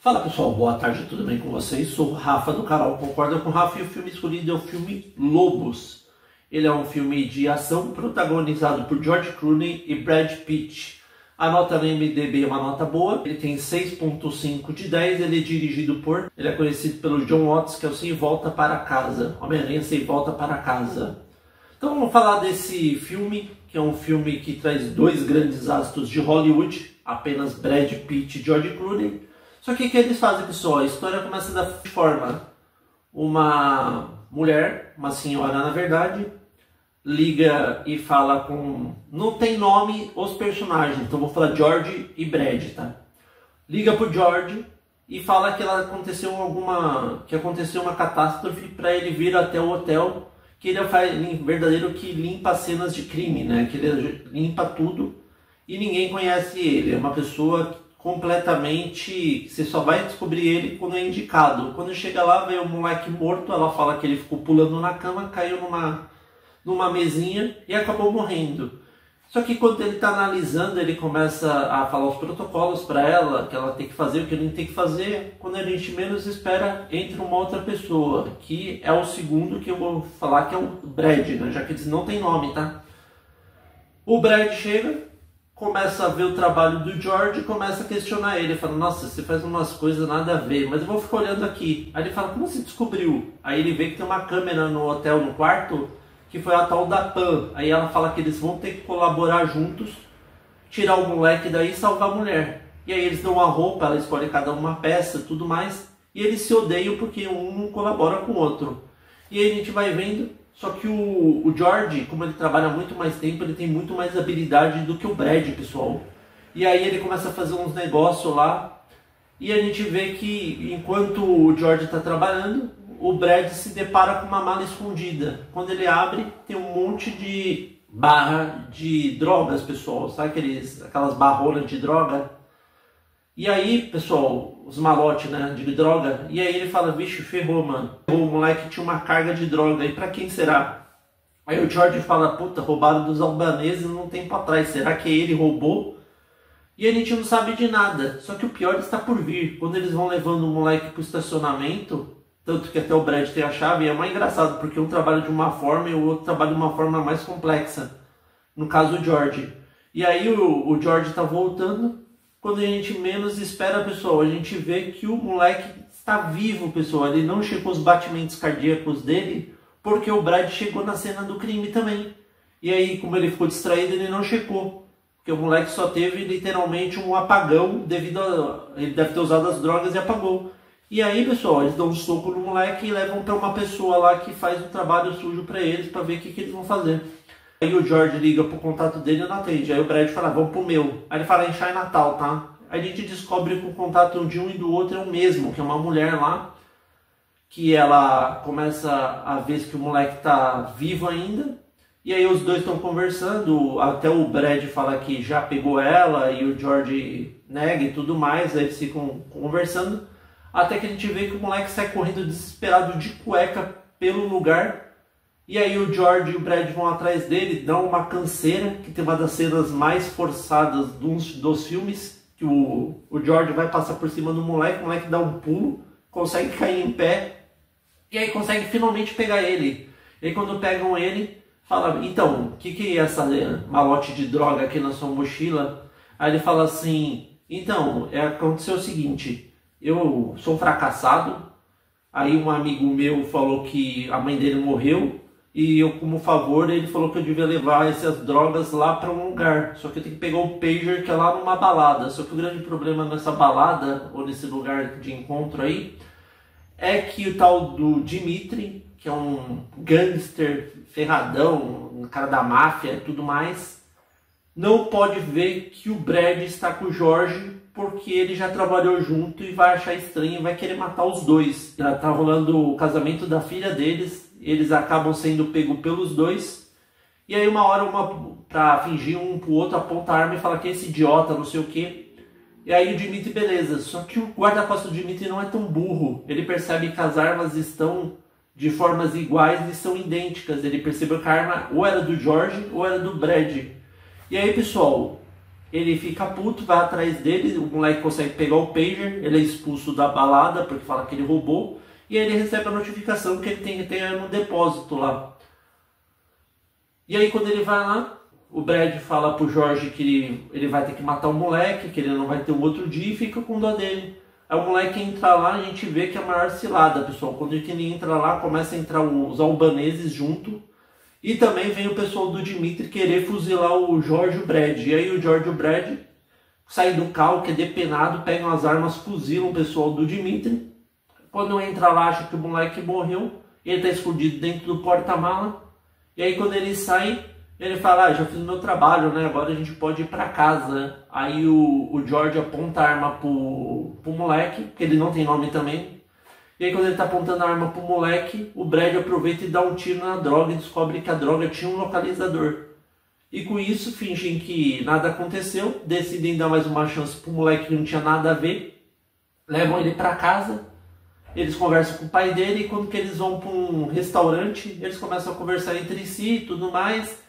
Fala pessoal, boa tarde, tudo bem com vocês? Sou o Rafa do canal Concorda com o Rafa e o filme escolhido é o filme Lobos. Ele é um filme de ação protagonizado por George Clooney e Brad Pitt. A nota no IMDb é uma nota boa, ele tem 6.5 de 10, ele é dirigido por... Ele é conhecido pelo Jon Watts, que é o Sem Volta para Casa. Homem-Aranha Sem Volta para Casa. Então vamos falar desse filme, que é um filme que traz dois grandes astros de Hollywood, apenas Brad Pitt e George Clooney. Só que o que eles fazem, pessoal? A história começa da forma: uma mulher, uma senhora na verdade, liga e fala com... Não tem nome os personagens, então vou falar George e Brad, tá? Liga pro George e fala que aconteceu uma catástrofe para ele vir até o hotel, que ele é o verdadeiro que limpa as cenas de crime, né? Que ele limpa tudo e ninguém conhece ele. É uma pessoa completamente... Você só vai descobrir ele quando é indicado. Quando chega lá, vê o moleque morto, ela fala que ele ficou pulando na cama, caiu numa mesinha e acabou morrendo. Só que quando ele está analisando, ele começa a falar os protocolos para ela, que ela tem que fazer, o que ele tem que fazer. Quando a gente menos espera, entra uma outra pessoa, que é o segundo que eu vou falar, que é o Brad, né? Já que eles não tem nome, tá? O Brad chega, começa a ver o trabalho do George e começa a questionar ele. Fala, nossa, você faz umas coisas nada a ver, mas eu vou ficar olhando aqui. Aí ele fala, como você descobriu? Aí ele vê que tem uma câmera no hotel, no quarto, que foi a tal da Pam. Aí ela fala que eles vão ter que colaborar juntos, tirar o moleque daí e salvar a mulher. E aí eles dão uma roupa, ela escolhe cada uma peça e tudo mais, e eles se odeiam porque um não colabora com o outro. E aí a gente vai vendo... Só que o George, como ele trabalha muito mais tempo, ele tem muito mais habilidade do que o Brad, pessoal. E aí ele começa a fazer uns negócios lá. E a gente vê que enquanto o George está trabalhando, o Brad se depara com uma mala escondida. Quando ele abre, tem um monte de barra de drogas, pessoal. Sabe aquelas barronas de droga? E aí, pessoal, os malotes, né, de droga, e aí ele fala, vixe, ferrou, mano. O moleque tinha uma carga de droga, e pra quem será? Aí o George fala, puta, roubaram dos albaneses um tempo atrás, será que ele roubou? E a gente não sabe de nada, só que o pior está por vir. Quando eles vão levando o moleque pro estacionamento, tanto que até o Brad tem a chave, é mais engraçado, porque um trabalha de uma forma e o outro trabalha de uma forma mais complexa. No caso, o George. E aí o George tá voltando. Quando a gente menos espera, pessoal, a gente vê que o moleque está vivo, pessoal. Ele não checou os batimentos cardíacos dele, porque o Brad chegou na cena do crime também. E aí, como ele ficou distraído, ele não checou. Porque o moleque só teve, literalmente, um apagão devido a... Ele deve ter usado as drogas e apagou. E aí, pessoal, eles dão um soco no moleque e levam para uma pessoa lá que faz um trabalho sujo para eles, para ver o que eles vão fazer. Aí o George liga pro contato dele e não atende. Aí o Brad fala, vamos pro meu. Aí ele fala, em Chinatown, tá? Aí a gente descobre que o contato de um e do outro é o mesmo, que é uma mulher lá, que ela começa a ver que o moleque tá vivo ainda. E aí os dois estão conversando, até o Brad fala que já pegou ela e o George nega e tudo mais. Aí eles ficam conversando, até que a gente vê que o moleque sai correndo desesperado de cueca pelo lugar. E aí o George e o Brad vão atrás dele, dão uma canseira, que tem uma das cenas mais forçadas dos filmes, que o George vai passar por cima do moleque, o moleque dá um pulo, consegue cair em pé, e aí consegue finalmente pegar ele. E aí quando pegam ele, fala, então, o que é essa malote de droga aqui na sua mochila? Aí ele fala assim, então, aconteceu o seguinte, eu sou um fracassado, aí um amigo meu falou que a mãe dele morreu, e eu, como favor, ele falou que eu devia levar essas drogas lá para um lugar. Só que eu tenho que pegar o pager que é lá numa balada. Só que o grande problema nessa balada, ou nesse lugar de encontro aí, é que o tal do Dimitri, que é um gangster ferradão, um cara da máfia e tudo mais, não pode ver que o Brad está com o George, porque ele já trabalhou junto e vai achar estranho e vai querer matar os dois. Já tá rolando o casamento da filha deles. Eles acabam sendo pegos pelos dois. E aí uma hora, pra fingir um pro outro, aponta a arma e fala que é esse idiota, não sei o que. E aí o Dimitri, beleza. Só que o guarda-costas do Dimitri não é tão burro. Ele percebe que as armas estão de formas iguais e são idênticas. Ele percebeu que a arma ou era do George ou era do Brad. E aí, pessoal, Ele fica puto, vai atrás dele, o moleque consegue pegar o pager, ele é expulso da balada porque fala que ele roubou, e aí ele recebe a notificação que ele tem que ter no depósito lá. E aí quando ele vai lá, o Brad fala pro Jorge que ele vai ter que matar o moleque, que ele não vai ter um outro dia, e fica com dó dele. Aí o moleque entra lá, a gente vê que é a maior cilada, pessoal. Quando ele entra lá, começa a entrar os albaneses junto. E também vem o pessoal do Dimitri querer fuzilar o Jorge e o Brad. E aí o Jorge e o Brad saem do carro, que é depenado, pegam as armas, fuzilam o pessoal do Dimitri. Quando entra lá, acha que o moleque morreu. Ele está escondido dentro do porta-mala. E aí quando ele sai, ele fala, já fiz o meu trabalho, né? Agora a gente pode ir para casa. Aí o George aponta a arma pro moleque, que ele não tem nome também. E aí quando ele tá apontando a arma pro moleque, o Brad aproveita e dá um tiro na droga e descobre que a droga tinha um localizador. E com isso fingem que nada aconteceu, decidem dar mais uma chance pro moleque que não tinha nada a ver, levam ele para casa, eles conversam com o pai dele e quando que eles vão para um restaurante, eles começam a conversar entre si e tudo mais.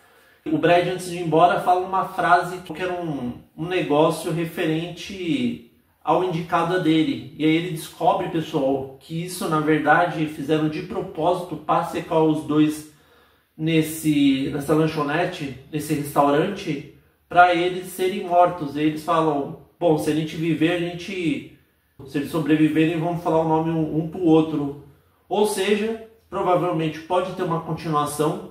O Brad, antes de ir embora, fala uma frase que era um negócio referente ao indicado dele. E aí ele descobre, pessoal, que isso na verdade fizeram de propósito para secar os dois nessa lanchonete, nesse restaurante, para eles serem mortos. E eles falam, bom, se a gente viver, se eles sobreviverem, vamos falar o nome um pro outro. Ou seja, provavelmente pode ter uma continuação,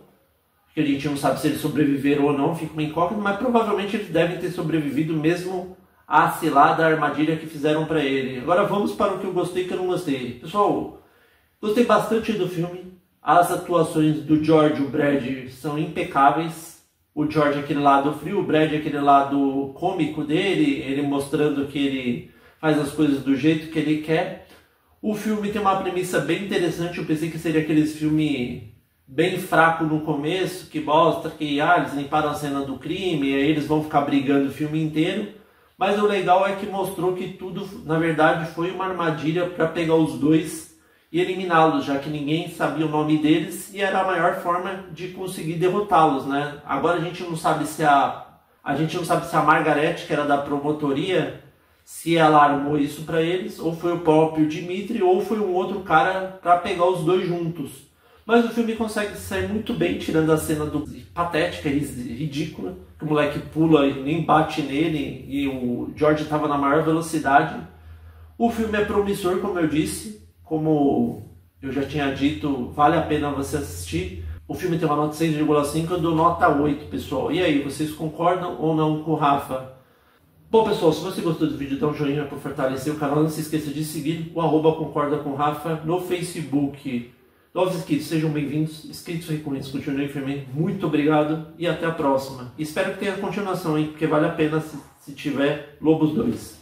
que a gente não sabe se eles sobreviveram ou não, fica uma incógnita, mas provavelmente eles devem ter sobrevivido mesmo à cilada, à armadilha que fizeram para ele. Agora vamos para o que eu gostei e que eu não gostei. Pessoal, gostei bastante do filme. As atuações do George e o Brad são impecáveis. O George é aquele lado frio, o Brad é aquele lado cômico dele, ele mostrando que ele faz as coisas do jeito que ele quer. O filme tem uma premissa bem interessante, eu pensei que seria aqueles filmes bem fraco no começo, que mostra que eles limparam a cena do crime, e aí eles vão ficar brigando o filme inteiro. Mas o legal é que mostrou que tudo, na verdade, foi uma armadilha para pegar os dois e eliminá-los, já que ninguém sabia o nome deles e era a maior forma de conseguir derrotá-los, né? Agora a gente não sabe se a Margaret, que era da promotoria, se ela armou isso para eles, ou foi o próprio Dimitri, ou foi um outro cara para pegar os dois juntos. Mas o filme consegue sair muito bem, tirando a cena patética e ridícula, que o moleque pula e nem bate nele, e o George estava na maior velocidade. O filme é promissor, como eu disse, como eu já tinha dito, vale a pena você assistir. O filme tem uma nota 6,5, eu dou nota 8, pessoal. E aí, vocês concordam ou não com o Rafa? Bom, pessoal, se você gostou do vídeo, dá um joinha para fortalecer o canal. Não se esqueça de seguir o @concorda com Rafa no Facebook. Novos inscritos, sejam bem-vindos. Inscritos recorrentes, continuem firme. Muito obrigado e até a próxima. Espero que tenha continuação, hein? Porque vale a pena se tiver Lobos 2.